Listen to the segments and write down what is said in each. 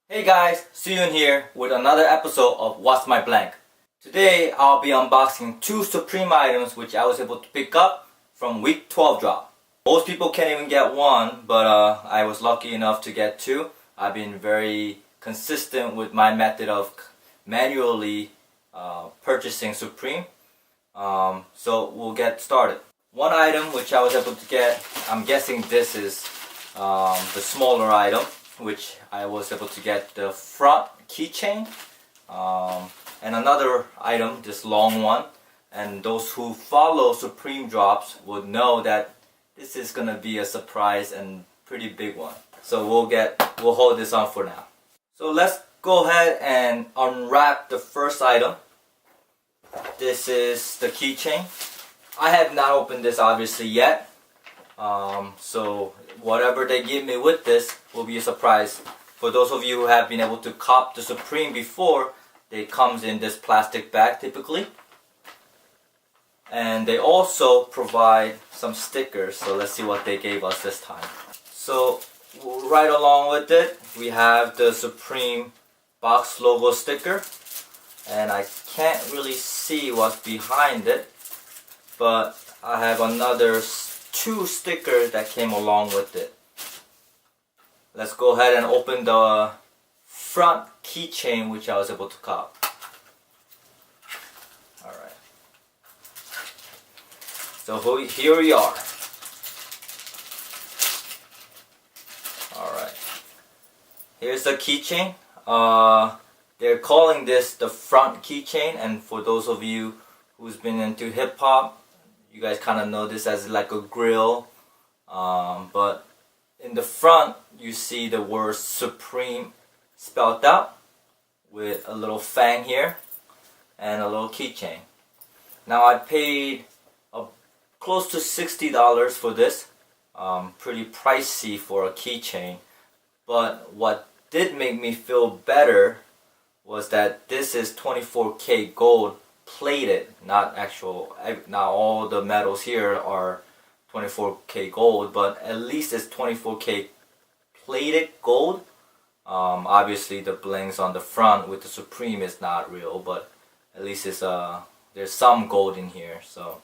Hey guys, SUYOON here with another episode of What's My Blank. Today I'll be unboxing two Supreme items which I was able to pick up from week 12 drop. Most people can't even get one, but I was lucky enough to get two. I've been very consistent with my method of manually purchasing Supreme. So we'll get started. One item which I was able to get, I'm guessing this is the smaller item, which I was able to get the front keychain, and another item, this long one. And those who follow Supreme drops would know that this is gonna be a surprise and pretty big one. So we'll hold this on for now. So let's go ahead and unwrap the first item. This is the keychain. I have not opened this obviously yet. So whatever they give me with this will be a surprise. For those of you who have been able to cop the Supreme before, it comes in this plastic bag typically. And they also provide some stickers, so let's see what they gave us this time. So right along with it, we have the Supreme box logo sticker. And I can't really see what's behind it, but I have another two stickers that came along with it. Let's go ahead and open the front keychain which I was able to cop. Alright. So here we are. Alright. Here's the keychain. They're calling this the front keychain, and for those of you who's been into hip hop, you guys kind of know this as like a grill, but in the front you see the word Supreme spelled out with a little fang here and a little keychain. Now I paid close to $60 for this. Pretty pricey for a keychain, but what did make me feel better was that this is 24K gold plated, not all the metals here are 24K gold, but at least it's 24K plated gold. Obviously the blings on the front with the Supreme is not real, but at least it's there's some gold in here. So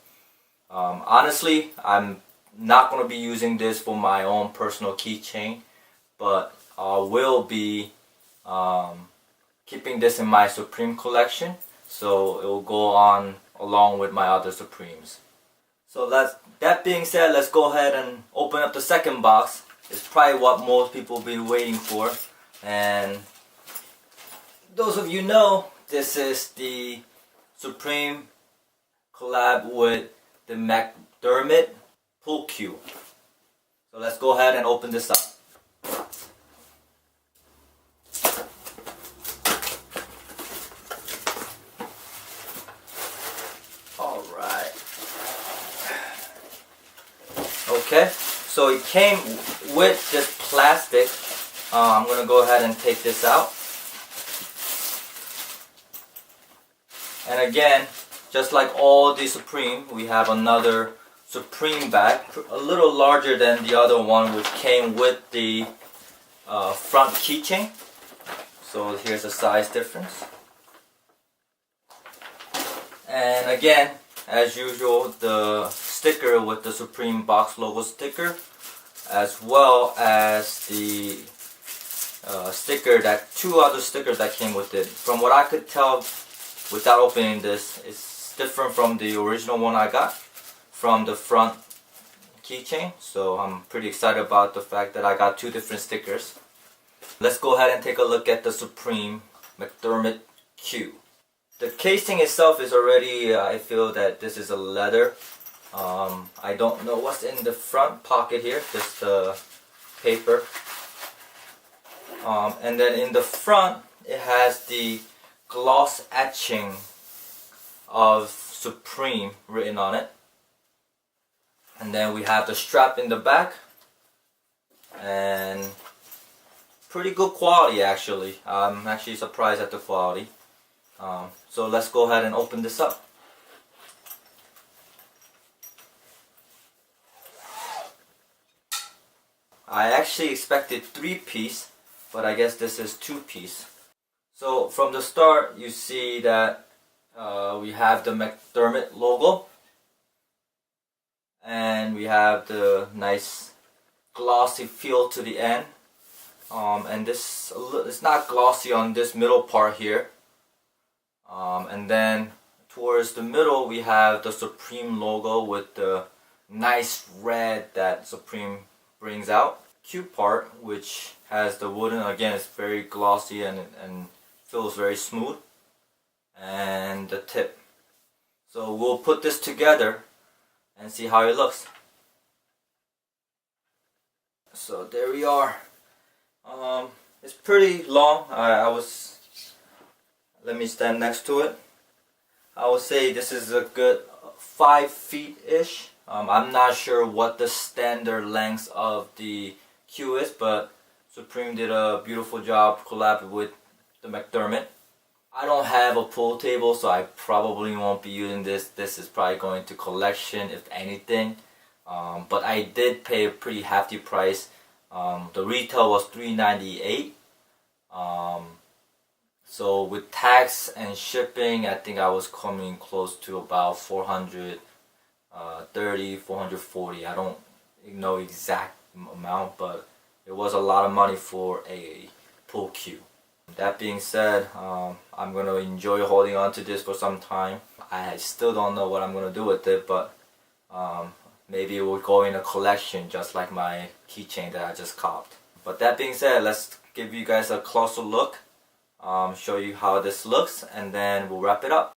honestly, I'm not going to be using this for my own personal keychain, but I will be keeping this in my Supreme collection, so it will go on along with my other Supremes. So that being said, let's go ahead and open up the second box. It's probably what most people will be waiting for, and those of you know, this is the Supreme collab with the Mcdermott Pool Cue. So let's go ahead and open this up. Okay, so it came with this plastic. I'm going to go ahead and take this out. And again, just like all the Supreme, we have another Supreme bag, a little larger than the other one, which came with the front keychain. So here's a size difference. And again, as usual, the sticker with the Supreme box logo sticker, as well as the two other stickers that came with it. From what I could tell without opening this, it's different from the original one I got from the front keychain. So I'm pretty excited about the fact that I got two different stickers. Let's go ahead and take a look at the Supreme Mcdermott Q. The casing itself is already, I feel that this is a leather. I don't know what's in the front pocket here, just the paper. And then in the front, it has the gloss etching of Supreme written on it. And then we have the strap in the back. And pretty good quality actually. I'm actually surprised at the quality. So let's go ahead and open this up. I actually expected 3-piece, but I guess this is 2-piece. So from the start, you see that we have the Mcdermott logo, and we have the nice glossy feel to the end. And this, it's not glossy on this middle part here. And then towards the middle, we have the Supreme logo with the nice red that Supreme brings out. Cute part, which has the wooden, again, it's very glossy and feels very smooth. And the tip. So we'll put this together and see how it looks. So there we are. It's pretty long. Let me stand next to it. I would say this is a good 5 feet-ish. I'm not sure what the standard length of the Q is, but Supreme did a beautiful job collabing with the Mcdermott. I don't have a pool table, so I probably won't be using this. This is probably going to collection, if anything. But I did pay a pretty hefty price. The retail was $398. So with tax and shipping, I think I was coming close to about $430, $440. I don't know exact amount, but it was a lot of money for a pool cue. That being said, I'm gonna enjoy holding on to this for some time. I still don't know what I'm gonna do with it, but maybe it will go in a collection just like my keychain that I just copped. But that being said, let's give you guys a closer look, show you how this looks, and then we'll wrap it up.